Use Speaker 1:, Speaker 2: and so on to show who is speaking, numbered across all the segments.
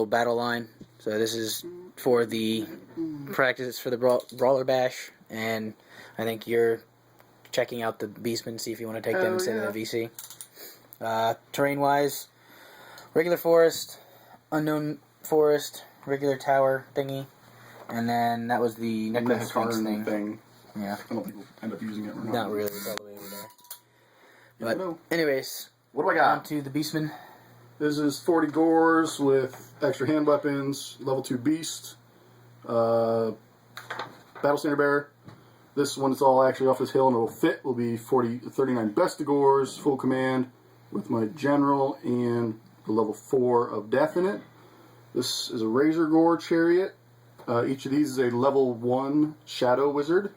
Speaker 1: battle line. So this is for the practice for the Brawler Bash, and I think you're checking out the Beastmen, see if you want to take them instead of the VC. Terrain-wise, regular forest, unknown forest, regular tower thingy, and then that was the necklace thing. Yeah.
Speaker 2: I don't think we'll end up using it.
Speaker 1: Not really, it's all the way over there. But anyways,
Speaker 2: what do I got?
Speaker 1: On to the Beastmen.
Speaker 2: This is 40 Gores with extra hand weapons, level 2 Beast, Battle Standard Bearer. This one is all actually off this hill and it'll fit. Will be 39 Best of Gores, full command with my General and the level 4 of Death in it. This is a Razor Gore Chariot. Each of these is a level 1 Shadow Wizard.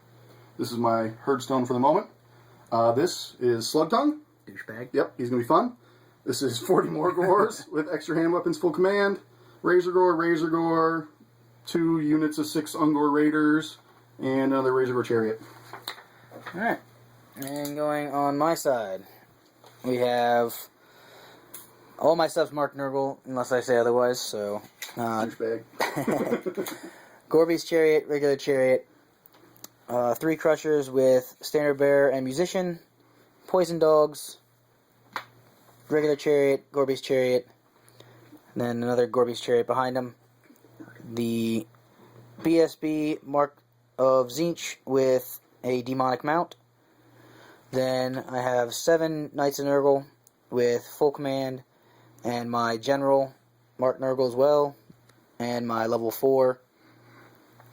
Speaker 2: This is my Herdstone for the moment. This is Slugtongue.
Speaker 1: Douchebag.
Speaker 2: Yep, he's going to be fun. This is 40 more Gores with extra hand weapons, full command. Razor Gore, 2 units of 6 Ungor Raiders, and another Razor Gore Chariot.
Speaker 1: Alright. And going on my side, we have all my stuff's marked Nurgle, unless I say otherwise, so...
Speaker 2: Douchebag.
Speaker 1: Gorby's Chariot, regular Chariot, 3 Crushers with Standard Bearer and Musician, Poison Dogs, regular Chariot, Gorby's Chariot, and then another Gorby's Chariot behind him. The BSB Mark of Tzeentch with a Demonic Mount. Then I have 7 Knights of Nurgle with full command, and my General, Mark Nurgle as well, and my level 4.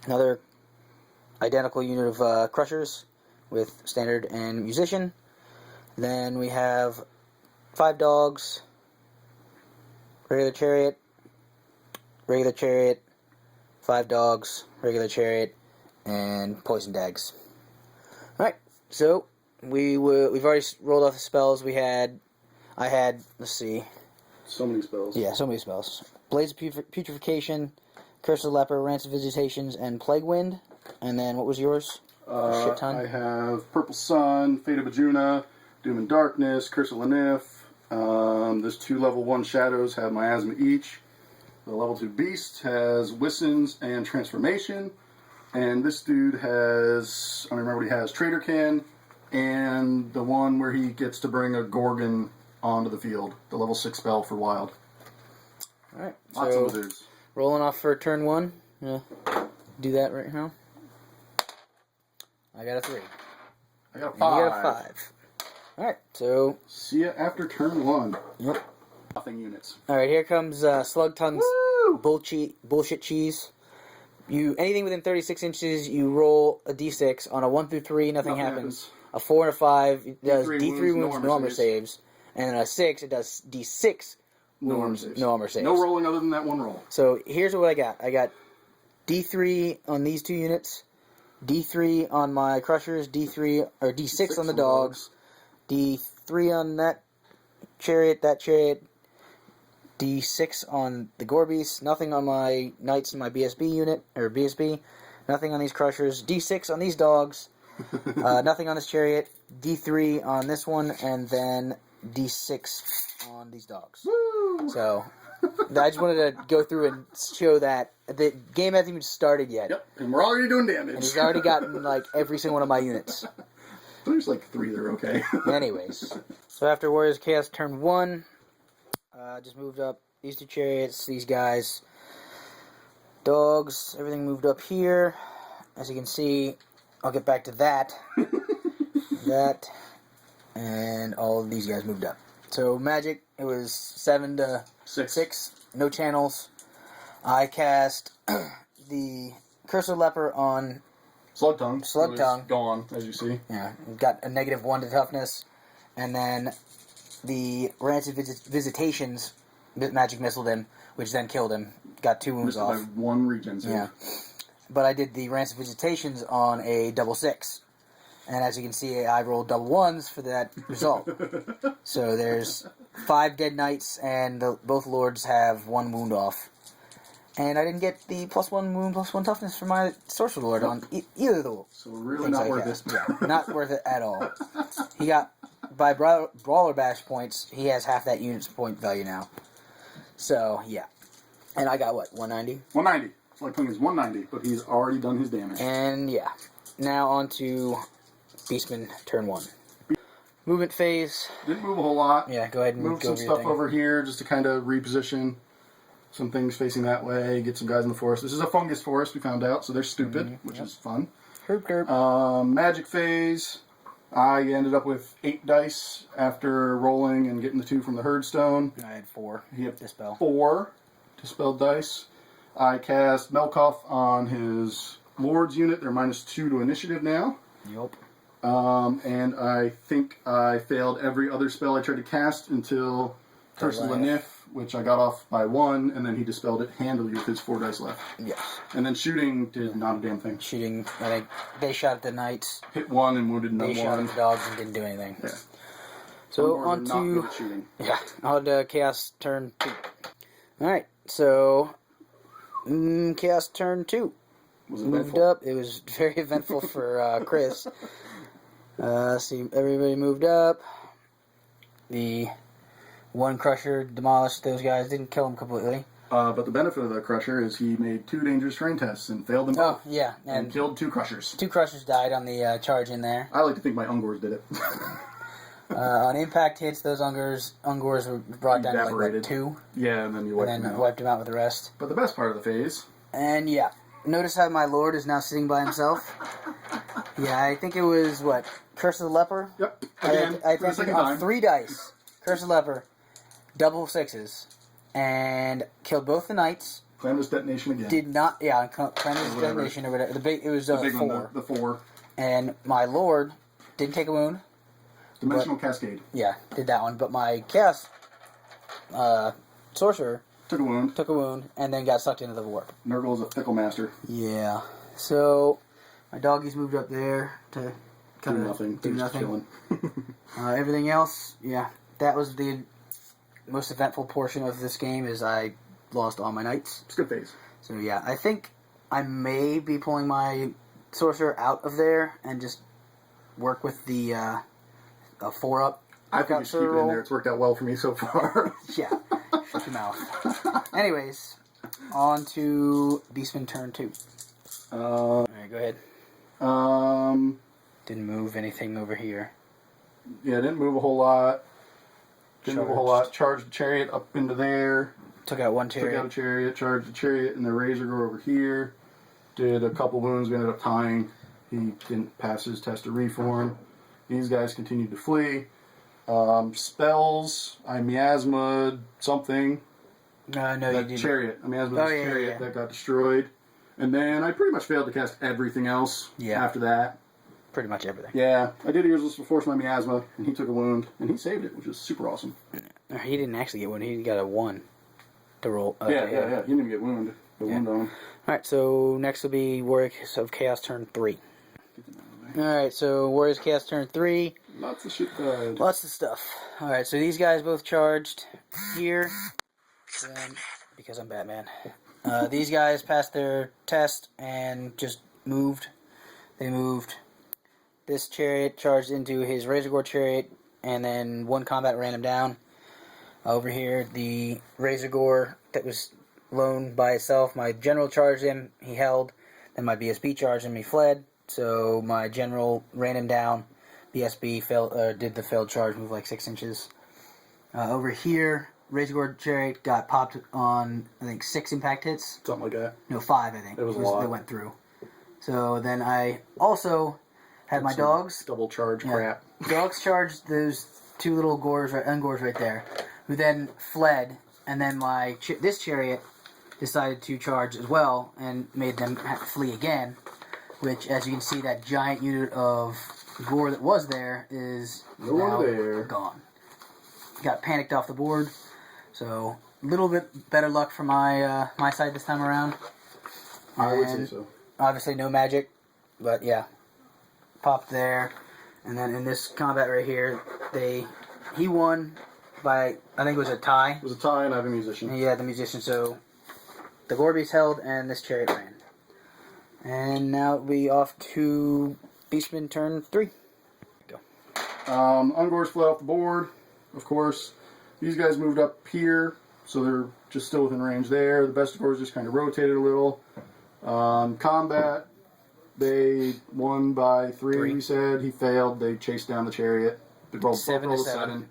Speaker 1: Another identical unit of Crushers with Standard and Musician. Then we have 5 Dogs, regular Chariot, 5 Dogs, regular Chariot, and Poison Dags. Alright, so we've already rolled off the spells. I had, let's see.
Speaker 2: So many spells.
Speaker 1: Yeah, so many spells. Blaze of Putrefaction, Curse of the Leper, Rancid Visitations, and Plague Wind. And then what was yours? Shit ton.
Speaker 2: I have Purple Sun, Fate of Bajuna, Doom and Darkness, Curse of Lanif. There's 2 level 1 Shadows have Miasma each. The level 2 Beast has Wissons and Transformation. And this dude has, I don't remember what he has, Traitor Can, and the one where he gets to bring a Gorgon onto the field. The level 6 spell for Wild.
Speaker 1: Alright,
Speaker 2: Lots
Speaker 1: so
Speaker 2: of wizards.
Speaker 1: Rolling off for turn 1. Yeah, do that right now. I got a 3.
Speaker 2: I got a 5.
Speaker 1: You got a 5. Alright, so...
Speaker 2: See ya after turn 1.
Speaker 1: Yep.
Speaker 2: Nothing units.
Speaker 1: Alright, here comes Slugtongue's bullshit cheese. Anything within 36 inches, you roll a d6. On a 1 through 3, nothing happens. A 4 and a 5, it does D3 wounds, no armor saves. And a 6, it does D6 wounds, no armor saves.
Speaker 2: No rolling other than that 1 roll.
Speaker 1: So here's what I got. I got D3 on these 2 units, D3 on my Crushers, D6 on the Dogs, D3 on that Chariot, D6 on the Gorbies, nothing on my Knights and my BSB unit, or BSB, nothing on these Crushers, D6 on these Dogs, nothing on this Chariot, D3 on this one, and then D6 on these Dogs.
Speaker 2: Woo!
Speaker 1: So, I just wanted to go through and show that the game hasn't even started yet.
Speaker 2: Yep, and we're already doing damage.
Speaker 1: And he's already gotten, like, every single one of my units.
Speaker 2: There's like 3 that are okay.
Speaker 1: Anyways, so after Warriors of Chaos turn 1, just moved up these 2 Chariots, these guys, Dogs, everything moved up here. As you can see, I'll get back to that. And all of these guys moved up. So Magic, it was 7 to 6, no channels. I cast the Curse of the Leper on
Speaker 2: Slugtongue. Gone, as you see.
Speaker 1: Yeah, got a -1 to toughness. And then the Rancid Visitations, Magic Missiled him, which then killed him. Got 2 wounds off.
Speaker 2: By 1 regen save.
Speaker 1: Yeah. But I did the Rancid Visitations on a double 6. And as you can see, I rolled double 1s for that result. So there's 5 dead knights, and both lords have 1 wound off. And I didn't get the +1 wound, +1 toughness for my Sorcerer Lord on either of the
Speaker 2: So really not worth it.
Speaker 1: Yeah, not worth it at all. He got, by Brawler Bash points, he has half that unit's point value now. So, yeah. And I got what, 190?
Speaker 2: 190. Slugtongue is 190, but he's already done his damage.
Speaker 1: And yeah, now on to Beastmen turn 1. Movement phase.
Speaker 2: Didn't move a whole lot.
Speaker 1: Yeah, go ahead and
Speaker 2: move
Speaker 1: go
Speaker 2: some stuff over here just to kind of reposition some things facing that way. Get some guys in the forest. This is a fungus forest, we found out, so they're stupid, which is fun.
Speaker 1: Herp, herp.
Speaker 2: Magic phase. I ended up with 8 dice after rolling and getting the 2 from the herdstone.
Speaker 1: I had 4.
Speaker 2: He had
Speaker 1: Dispel.
Speaker 2: 4 dispelled dice. I cast Melkoff on his Lord's unit. They're -2 to initiative now.
Speaker 1: Yup.
Speaker 2: And I think I failed every other spell I tried to cast until Curse of Lanif, which I got off by 1, and then he dispelled it handily with his 4 dice left.
Speaker 1: Yes.
Speaker 2: And then shooting did not a damn thing.
Speaker 1: Shooting, I think they shot at the knights.
Speaker 2: Hit 1 and wounded no
Speaker 1: They shot
Speaker 2: one.
Speaker 1: at the dogs and didn't do anything.
Speaker 2: Yeah.
Speaker 1: So
Speaker 2: Unlords
Speaker 1: on
Speaker 2: are not good
Speaker 1: to
Speaker 2: at shooting.
Speaker 1: yeah, on to Chaos turn 2. All right, so Chaos turn 2
Speaker 2: Was it
Speaker 1: moved
Speaker 2: eventful?
Speaker 1: up. It was very eventful for Chris. See, everybody moved up. The one crusher demolished those guys. Didn't kill them completely.
Speaker 2: But the benefit of the crusher is he made 2 dangerous terrain tests and failed them
Speaker 1: Oh
Speaker 2: both.
Speaker 1: yeah,
Speaker 2: And killed 2 crushers.
Speaker 1: 2 crushers died on the charge in there.
Speaker 2: I like to think my Ungors did it.
Speaker 1: On impact hits, those Ungors were brought down to like
Speaker 2: Evaporated.
Speaker 1: 2,
Speaker 2: Yeah, and then you
Speaker 1: and
Speaker 2: wiped them
Speaker 1: then
Speaker 2: out.
Speaker 1: wiped them out with the rest.
Speaker 2: But the best part of the phase...
Speaker 1: And yeah, notice how my lord is now sitting by himself. Yeah, I think it was what, Curse of the Leper.
Speaker 2: Yep, again,
Speaker 1: I
Speaker 2: for the
Speaker 1: think
Speaker 2: second
Speaker 1: on
Speaker 2: time.
Speaker 1: 3 dice, Curse of the Leper, double 6s, and killed both the knights.
Speaker 2: Clamorous detonation again.
Speaker 1: Did not, yeah, Clemens
Speaker 2: whatever.
Speaker 1: detonation or whatever. It was
Speaker 2: the big
Speaker 1: 4.
Speaker 2: one, the 4.
Speaker 1: And my lord didn't take a wound.
Speaker 2: Dimensional Cascade.
Speaker 1: Yeah, did that one. But my chaos sorcerer
Speaker 2: Took a wound.
Speaker 1: took a wound and then got sucked into the warp.
Speaker 2: Nurgle is a fickle master.
Speaker 1: Yeah. So my doggies moved up there to
Speaker 2: Do
Speaker 1: kind of
Speaker 2: nothing.
Speaker 1: do
Speaker 2: They're just
Speaker 1: nothing.
Speaker 2: chilling.
Speaker 1: Everything else, yeah, that was the most eventful portion of this game. Is I lost all my knights.
Speaker 2: It's a good phase.
Speaker 1: So yeah, I think I may be pulling my sorcerer out of there and just work with the 4-up.
Speaker 2: I think you should keep it in there. It's worked out well for me so far.
Speaker 1: Yeah, shut your mouth. Anyways, on to Beastmen turn 2. Alright, go ahead. Didn't move anything over here.
Speaker 2: Yeah, didn't move a whole lot. Didn't move a whole lot. Charged the chariot up into there.
Speaker 1: Took out one
Speaker 2: Took
Speaker 1: chariot.
Speaker 2: out a chariot. Charged the chariot and the razor go over here. Did a couple wounds. We ended up tying. He didn't pass his test of reform. These guys continued to flee. Spells. I miasma'd something.
Speaker 1: No, you
Speaker 2: That
Speaker 1: didn't.
Speaker 2: chariot. I miasma'd this chariot that got destroyed. And then I pretty much failed to cast everything else after that.
Speaker 1: Pretty much everything.
Speaker 2: Yeah, I did Ears to force my miasma, and he took a wound, and he saved it, which is super awesome.
Speaker 1: He didn't actually get one. He got a 1 to roll.
Speaker 2: Yeah. He didn't even get wounded. The wound on him.
Speaker 1: Alright, so next will be Warriors of Chaos turn 3. Alright, so Warriors of Chaos turn 3.
Speaker 2: Lots of shit died.
Speaker 1: Lots of stuff. Alright, so these guys both charged here. Then, because I'm Batman. These guys passed their test and just moved. They moved. This chariot charged into his Razorgore chariot, and then 1 combat ran him down. Over here, the Razorgore that was lone by itself, my general charged him, he held. Then my BSB charged him, he fled. So my general ran him down. BSB did the failed charge, moved like 6 inches. Over here, Razorgore chariot got popped on, I think, 6 impact hits.
Speaker 2: Something like that.
Speaker 1: No, 5, I think.
Speaker 2: It was a lot.
Speaker 1: They went through. So then I also had my dogs.
Speaker 2: Double charge crap.
Speaker 1: Dogs charged those 2 little ungores right there, who then fled, and then this chariot decided to charge as well and made them flee again, which, as you can see, that giant unit of gore that was there is now gone. Got panicked off the board, so a little bit better luck for my side this time around.
Speaker 2: I would say so.
Speaker 1: Obviously no magic, but yeah, popped there. And then in this combat right here, he won by, I think it was a tie.
Speaker 2: It was a tie, and I have a musician.
Speaker 1: Yeah, the musician. So the Gorbies held, and this chariot ran. And now we off to Beastmen turn 3. Go.
Speaker 2: Ungors fled off the board, of course. These guys moved up here, so they're just still within range there. The best scores just kind of rotated a little. Combat, they won by 3, we said. He failed. They chased down the chariot. They rolled
Speaker 1: 7-7.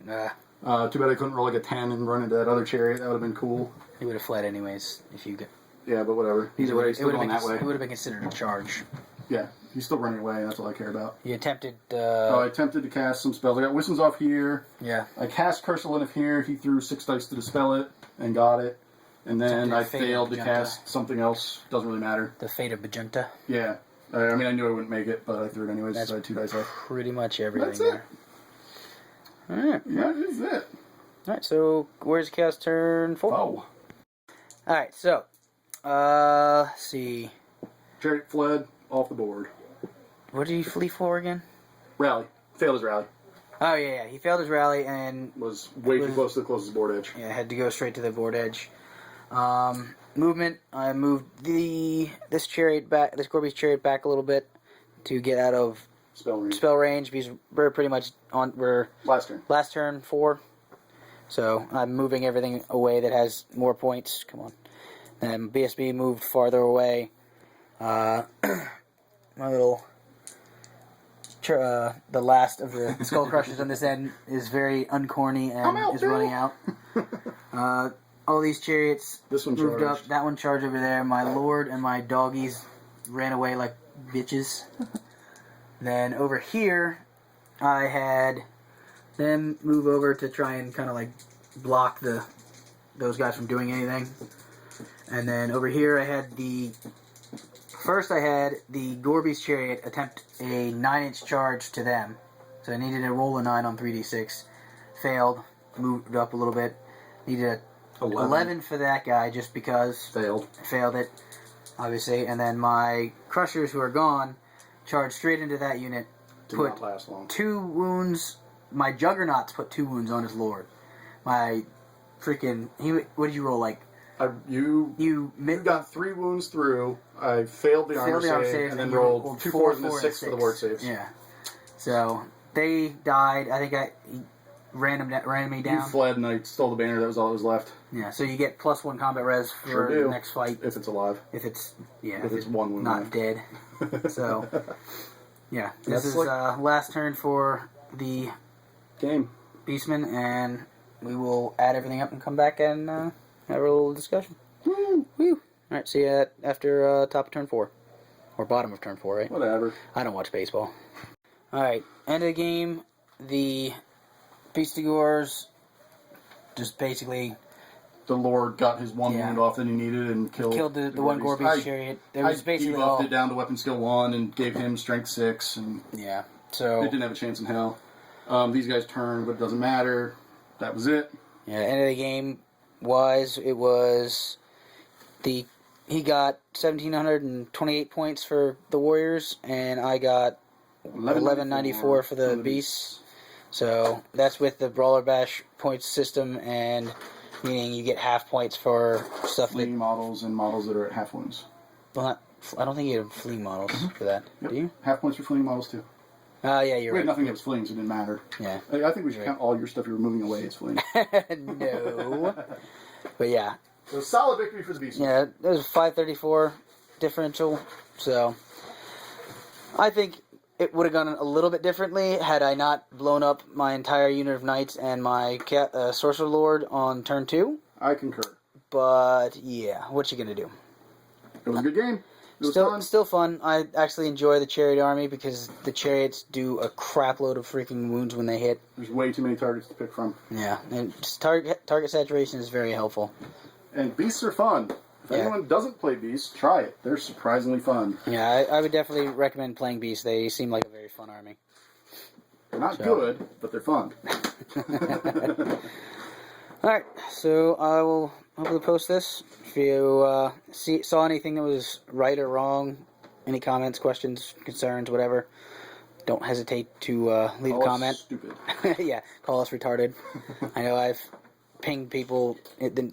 Speaker 2: Too bad I couldn't roll like a 10 and run into that other chariot. That would have been cool.
Speaker 1: He would have fled anyways if you could.
Speaker 2: Yeah, but whatever. He's still going that way.
Speaker 1: It would have been considered a charge.
Speaker 2: Yeah, he's still running away. That's all I care about.
Speaker 1: You attempted...
Speaker 2: I attempted to cast some spells. I got Wisdom's off here.
Speaker 1: Yeah.
Speaker 2: I cast Curse of Linif here. He threw 6 dice to dispel it and got it. And then I failed to cast something else. Doesn't really matter.
Speaker 1: The Fate of Magenta.
Speaker 2: Yeah. I mean, I knew I wouldn't make it, but I threw it anyways.
Speaker 1: That's
Speaker 2: so I had 2 dice left.
Speaker 1: Pretty much everything
Speaker 2: That's
Speaker 1: there. Alright.
Speaker 2: That is it.
Speaker 1: Alright, so Warriors of Chaos turn 4.
Speaker 2: Oh.
Speaker 1: Alright, so... let's see.
Speaker 2: Chariot fled off the board.
Speaker 1: What did he flee for again?
Speaker 2: Rally. Failed his rally.
Speaker 1: Oh, yeah. He failed his rally and...
Speaker 2: Was way too close to the closest board edge.
Speaker 1: Yeah, had to go straight to the board edge. Movement. I moved this Corby's chariot back a little bit to get out of spell range because we're pretty much on. We're last turn 4. So I'm moving everything away that has more points. Come on. And BSB moved farther away. My little... the last of the Skull Crushers on this end is very uncorny and is running out. All these chariots moved up. That one charged over there. My lord and my doggies ran away like bitches. Then over here, I had them move over to try and kind of like block those guys from doing anything. And then over here, I had the Gorby's chariot attempt a 9-inch charge to them. So I needed to roll a 9 on 3d6. Failed. Moved up a little bit. Needed a 11 for that guy just because. Failed it, obviously. And then my Crushers, who are gone, charged straight into that unit.
Speaker 2: Did not last long.
Speaker 1: 2 wounds. My Juggernauts put 2 wounds on his lord. My freaking... What did you roll, like? You got
Speaker 2: 3 wounds through. I failed the armor save, and then rolled 2 4s and a 6 for the ward saves.
Speaker 1: Yeah. So they died. I think he ran me down.
Speaker 2: You fled, and I stole the banner. That was all that was left.
Speaker 1: Yeah. So you get +1 combat res for the next fight
Speaker 2: if it's alive.
Speaker 1: If it's
Speaker 2: 1 wound,
Speaker 1: not dead. So yeah, this is last turn for the
Speaker 2: game.
Speaker 1: Beastmen, and we will add everything up and come back and. Have a little discussion.
Speaker 2: Woo!
Speaker 1: Woo! Alright, see you after top of turn 4. Or bottom of turn 4, right?
Speaker 2: Whatever.
Speaker 1: I don't watch baseball. Alright, end of the game. The Beastigors just basically...
Speaker 2: The Lord got his 1 wound off that he needed and killed
Speaker 1: the one Gorby's chariot. There was basically
Speaker 2: debuffed it down to weapon skill 1 and gave him strength 6. And
Speaker 1: yeah, so...
Speaker 2: It didn't have a chance in hell. These guys turned, but it doesn't matter. That was it.
Speaker 1: Yeah, end of the game... he got 1,728 points for the Warriors, and I got 1194 for the Beasts. So that's with the Brawler Bash points system, and meaning you get half points for stuff
Speaker 2: fleeing models and models that are at half wounds.
Speaker 1: Well, I don't think you have fleeing models for that.
Speaker 2: Yep.
Speaker 1: Do you?
Speaker 2: Half points for fleeing models too.
Speaker 1: Yeah, you're
Speaker 2: right. We had nothing that was fleeing, so it didn't matter.
Speaker 1: Yeah.
Speaker 2: I think we should count all your stuff you were moving away as fleeing.
Speaker 1: No. But yeah.
Speaker 2: It was a solid victory for the Beastmen.
Speaker 1: Yeah, it was a 534 differential, so I think it would have gone a little bit differently had I not blown up my entire unit of knights and my Sorcerer Lord on turn 2.
Speaker 2: I concur.
Speaker 1: But yeah, what you gonna do?
Speaker 2: It was a good game. It was
Speaker 1: still fun. I actually enjoy the Chariot Army because the Chariots do a crap load of freaking wounds when they hit.
Speaker 2: There's way too many targets to pick from.
Speaker 1: Yeah, and just target saturation is very helpful.
Speaker 2: And beasts are fun. If anyone doesn't play beasts, try it. They're surprisingly fun.
Speaker 1: Yeah, I would definitely recommend playing beasts. They seem like a very fun army.
Speaker 2: They're not good, but they're fun.
Speaker 1: Alright, so I will hopefully post this. If you saw anything that was right or wrong, any comments, questions, concerns, whatever, don't hesitate to leave a comment.
Speaker 2: Stupid.
Speaker 1: Yeah, call us retarded. I know I've pinged people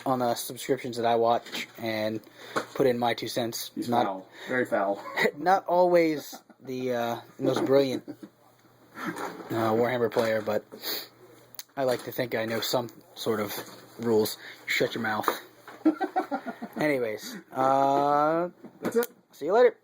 Speaker 1: on the subscriptions that I watch and put in my 2 cents.
Speaker 2: He's foul. Very foul.
Speaker 1: Not always the most brilliant Warhammer player, but I like to think I know some sort of rules. Shut your mouth. Anyways,
Speaker 2: That's it.
Speaker 1: see you later.